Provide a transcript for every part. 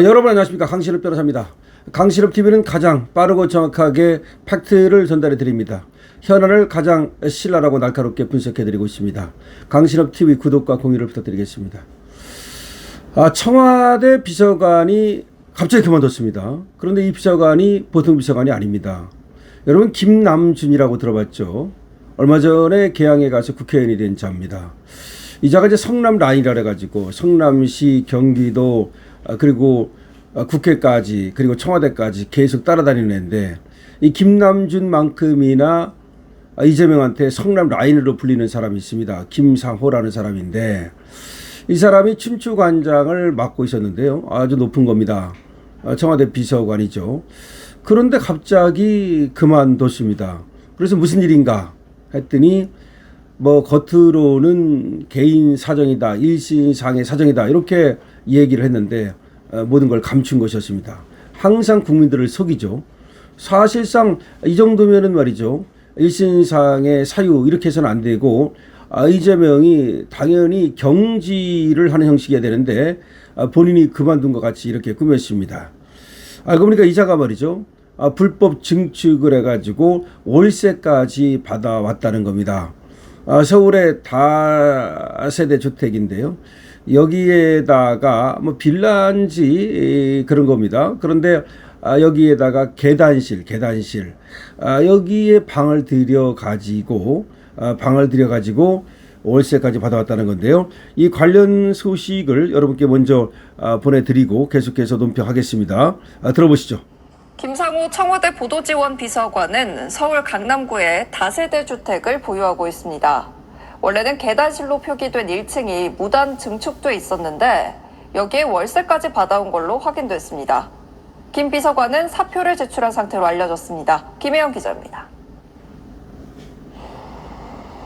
여러분 안녕하십니까. 강신업 변호사입니다. 강신업 TV는 가장 빠르고 정확하게 팩트를 전달해 드립니다. 현안을 가장 신랄하고 날카롭게 분석해 드리고 있습니다. 강신업 TV 구독과 공유를 부탁드리겠습니다. 청와대 비서관이 갑자기 그만뒀습니다. 그런데 이 비서관이 보통 비서관이 아닙니다. 여러분 김남준이라고 들어봤죠? 얼마 전에 개항에 가서 국회의원이 된 자입니다. 이 자가 이제 성남 라인이라 해가지고 성남시, 경기도 그리고 국회까지 그리고 청와대까지 계속 따라다니는 애인데, 이 김남준만큼이나 이재명한테 성남 라인으로 불리는 사람이 있습니다. 김상호라는 사람인데, 이 사람이 춘추관장을 맡고 있었는데요. 아주 높은 겁니다. 청와대 비서관이죠. 그런데 갑자기 그만뒀습니다. 그래서 무슨 일인가 했더니 겉으로는 개인 사정이다, 일신상의 사정이다, 이렇게 얘기를 했는데 모든 걸 감춘 것이었습니다. 항상 국민들을 속이죠. 사실상 이 정도면은 말이죠, 일신상의 사유 이렇게 해서는 안 되고, 이재명이 당연히 경질을 하는 형식이어야 되는데 본인이 그만둔 것 같이 이렇게 꾸몄습니다. 알고 보니까 이자가 말이죠, 불법 증축을 해가지고 월세까지 받아왔다는 겁니다. 서울의 다세대 주택인데요. 여기에다가 빌라인지 그런 겁니다. 그런데 여기에다가 계단실, 여기에 방을 들여가지고 월세까지 받아왔다는 건데요. 이 관련 소식을 여러분께 먼저 보내드리고 계속해서 논평하겠습니다. 들어보시죠. 김상호 청와대 보도지원 비서관은 서울 강남구에 다세대 주택을 보유하고 있습니다. 원래는 계단실로 표기된 1층이 무단 증축돼 있었는데 여기에 월세까지 받아온 걸로 확인됐습니다. 김 비서관은 사표를 제출한 상태로 알려졌습니다. 김혜영 기자입니다.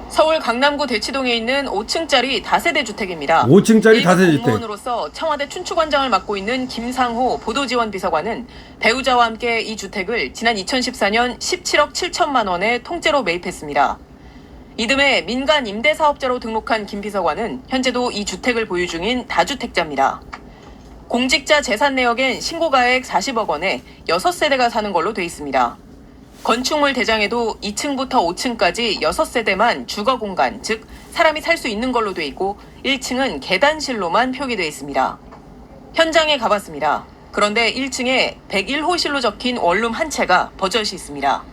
서울 강남구 대치동에 있는 5층짜리 다세대 주택입니다. 5층짜리 다세대 주택. 공무원으로서 청와대 춘추관장을 맡고 있는 김상호 보도지원 비서관은 배우자와 함께 이 주택을 지난 2014년 17억 7천만 원에 통째로 매입했습니다. 이듬해 민간 임대사업자로 등록한 김 비서관은 현재도 이 주택을 보유 중인 다주택자입니다. 공직자 재산 내역엔 신고가액 40억 원에 6세대가 사는 걸로 돼 있습니다. 건축물 대장에도 2층부터 5층까지 6세대만 주거 공간, 즉 사람이 살 수 있는 걸로 돼 있고 1층은 계단실로만 표기돼 있습니다. 현장에 가봤습니다. 그런데 1층에 101호실로 적힌 원룸 한 채가 버젓이 있습니다.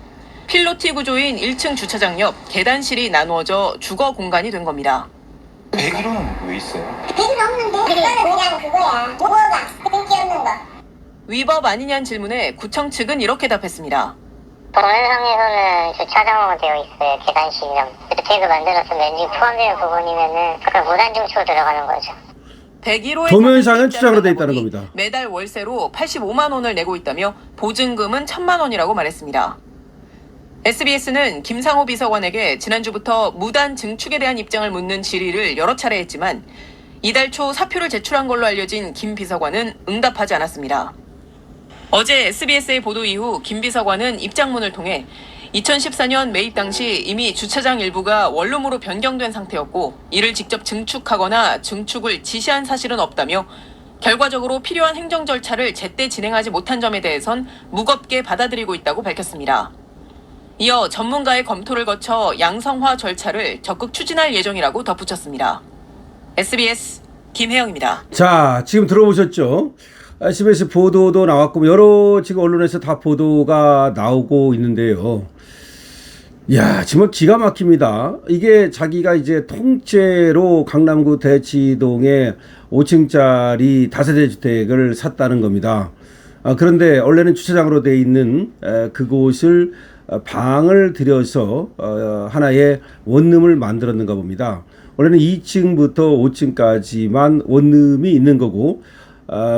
필로티 구조인 1층 주차장 옆 계단실이 나누어져 주거 공간이 된 겁니다. 101호는 왜 있어요? 100은 없는데 그거는 그냥 그거야. 뭐가 땡기 없는 거. 위법 아니냐는 질문에 구청 측은 이렇게 답했습니다. 동영상에서는 주차장으로 되어 있어요. 계단실이랑 주택을 만들어서 렌징 포함되는 부분이면은 그 무단 증축으로 들어가는 거죠. 101호에 도면상은 주차장으로 돼 있다는 겁니다. 매달 월세로 85만 원을 내고 있다며 보증금은 1,000만 원이라고 말했습니다. SBS는 김상호 비서관에게 지난주부터 무단 증축에 대한 입장을 묻는 질의를 여러 차례 했지만 이달 초 사표를 제출한 걸로 알려진 김 비서관은 응답하지 않았습니다. 어제 SBS의 보도 이후 김 비서관은 입장문을 통해 2014년 매입 당시 이미 주차장 일부가 원룸으로 변경된 상태였고 이를 직접 증축하거나 증축을 지시한 사실은 없다며 결과적으로 필요한 행정 절차를 제때 진행하지 못한 점에 대해선 무겁게 받아들이고 있다고 밝혔습니다. 이어 전문가의 검토를 거쳐 양성화 절차를 적극 추진할 예정이라고 덧붙였습니다. SBS 김혜영입니다. 자, 지금 들어보셨죠? SBS 보도도 나왔고 여러 지금 언론에서 다 보도가 나오고 있는데요. 이야, 정말 기가 막힙니다. 이게 자기가 이제 통째로 강남구 대치동에 5층짜리 다세대 주택을 샀다는 겁니다. 그런데 원래는 주차장으로 되어 있는 그곳을 방을 들여서 하나의 원룸을 만들었는가 봅니다. 원래는 2층부터 5층까지만 원룸이 있는 거고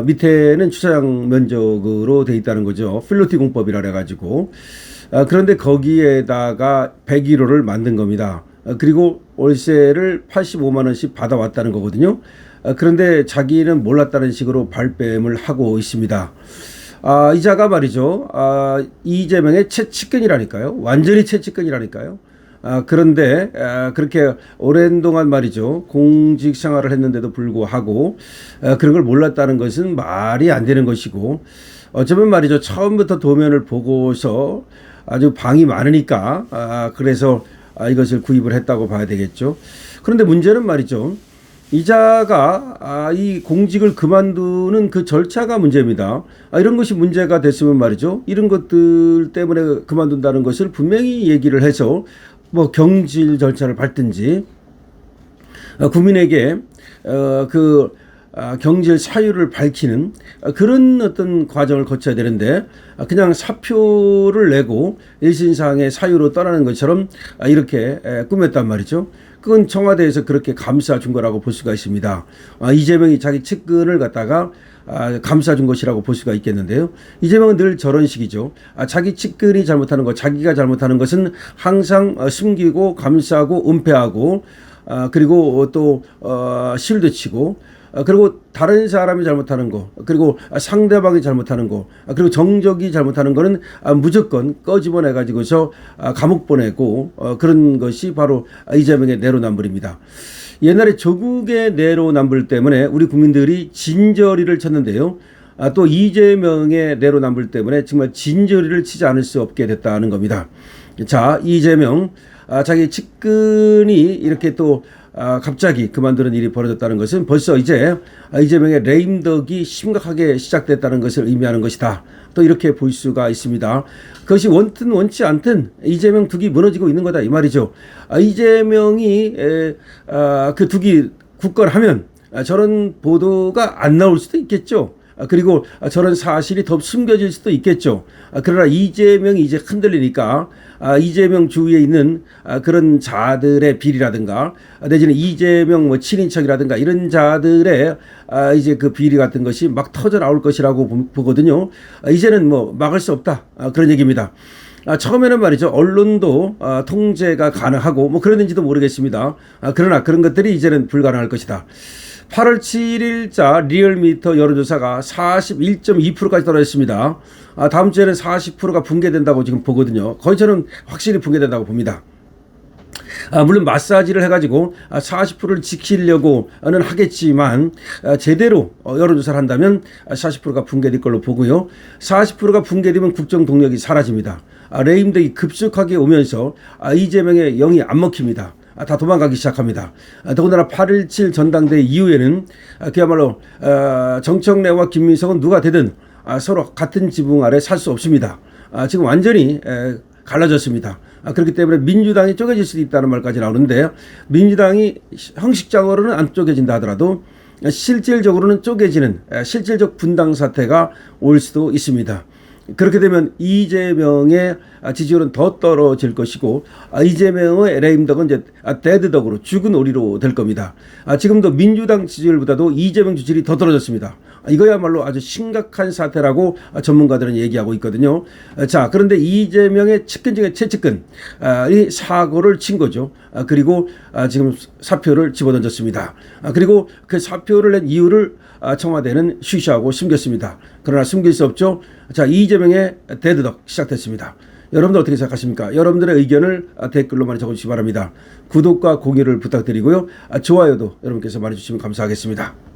밑에는 주차장 면적으로 돼 있다는 거죠. 필로티 공법이라 해가지고. 그런데 거기에다가 101호를 만든 겁니다. 그리고 월세를 85만 원씩 받아왔다는 거거든요. 그런데 자기는 몰랐다는 식으로 발뺌을 하고 있습니다. 이자가 말이죠, 이재명의 최측근이라니까요. 완전히 최측근이라니까요. 그런데 그렇게 오랜 동안 말이죠. 공직 생활을 했는데도 불구하고 그런 걸 몰랐다는 것은 말이 안 되는 것이고, 어쩌면 말이죠. 처음부터 도면을 보고서 아주 방이 많으니까 그래서 이것을 구입을 했다고 봐야 되겠죠. 그런데 문제는 말이죠. 이자가 이 공직을 그만두는 그 절차가 문제입니다. 이런 것이 문제가 됐으면 말이죠. 이런 것들 때문에 그만둔다는 것을 분명히 얘기를 해서 뭐 경질 절차를 밟든지 국민에게 경질 사유를 밝히는 그런 어떤 과정을 거쳐야 되는데, 그냥 사표를 내고 일신상의 사유로 떠나는 것처럼 이렇게 꾸몄단 말이죠. 그건 청와대에서 그렇게 감싸준 거라고 볼 수가 있습니다. 이재명이 자기 측근을 갖다가 감싸준 것이라고 볼 수가 있겠는데요. 이재명은 늘 저런 식이죠. 자기 측근이 잘못하는 것, 자기가 잘못하는 것은 항상 숨기고 감싸고 은폐하고 그리고 또 실드 치고, 그리고 다른 사람이 잘못하는 거, 그리고 상대방이 잘못하는 거, 그리고 정적이 잘못하는 거는 무조건 꺼집어내 가지고서 감옥 보내고, 그런 것이 바로 이재명의 내로남불입니다. 옛날에 조국의 내로남불 때문에 우리 국민들이 진저리를 쳤는데요. 또 이재명의 내로남불 때문에 정말 진저리를 치지 않을 수 없게 됐다는 겁니다. 자, 이재명 자기 측근이 이렇게 또 갑자기 그만두는 일이 벌어졌다는 것은 벌써 이제 이재명의 레임덕이 심각하게 시작됐다는 것을 의미하는 것이다. 또 이렇게 볼 수가 있습니다. 그것이 원든 원치 않든 이재명 둑이 무너지고 있는 거다 이 말이죠. 이재명이 그 둑이 굳건하면 저런 보도가 안 나올 수도 있겠죠. 그리고 저런 사실이 더 숨겨질 수도 있겠죠. 그러나 이재명이 이제 흔들리니까 이재명 주위에 있는 그런 자들의 비리라든가 내지는 이재명 뭐 친인척이라든가 이런 자들의 이제 그 비리 같은 것이 막 터져 나올 것이라고 보거든요. 이제는 뭐 막을 수 없다, 그런 얘기입니다. 처음에는 말이죠. 언론도 통제가 가능하고 뭐 그랬는지도 모르겠습니다. 그러나 그런 것들이 이제는 불가능할 것이다. 8월 7일자 리얼미터 여론조사가 41.2%까지 떨어졌습니다. 다음 주에는 40%가 붕괴된다고 지금 보거든요. 거의 저는 확실히 붕괴된다고 봅니다. 물론 마사지를 해가지고 40%를 지키려고는 하겠지만 제대로 여론조사를 한다면 40%가 붕괴될 걸로 보고요. 40%가 붕괴되면 국정 동력이 사라집니다. 레임덕이 급속하게 오면서 이재명의 영이 안 먹힙니다. 다 도망가기 시작합니다. 더군다나 8.17 전당대회 이후에는 그야말로 정청래와 김민석은 누가 되든 서로 같은 지붕 아래 살 수 없습니다. 지금 완전히 갈라졌습니다. 그렇기 때문에 민주당이 쪼개질 수도 있다는 말까지 나오는데, 민주당이 형식적으로는 안 쪼개진다 하더라도 실질적으로는 쪼개지는 실질적 분당 사태가 올 수도 있습니다. 그렇게 되면 이재명의 지지율은 더 떨어질 것이고, 이재명의 레임덕은 이제 데드덕으로 죽은 오리로 될 겁니다. 지금도 민주당 지지율보다도 이재명 지지율이 더 떨어졌습니다. 이거야말로 아주 심각한 사태라고 전문가들은 얘기하고 있거든요. 자, 그런데 이재명의 측근 중에 최측근이 사고를 친 거죠. 그리고 지금 사표를 집어던졌습니다. 그리고 그 사표를 낸 이유를 청와대는 쉬쉬하고 숨겼습니다. 그러나 숨길 수 없죠. 자, 이재명의 데드덕 시작됐습니다. 여러분들 어떻게 생각하십니까? 여러분들의 의견을 댓글로 많이 적어주시기 바랍니다. 구독과 공유를 부탁드리고요. 좋아요도 여러분께서 많이 주시면 감사하겠습니다.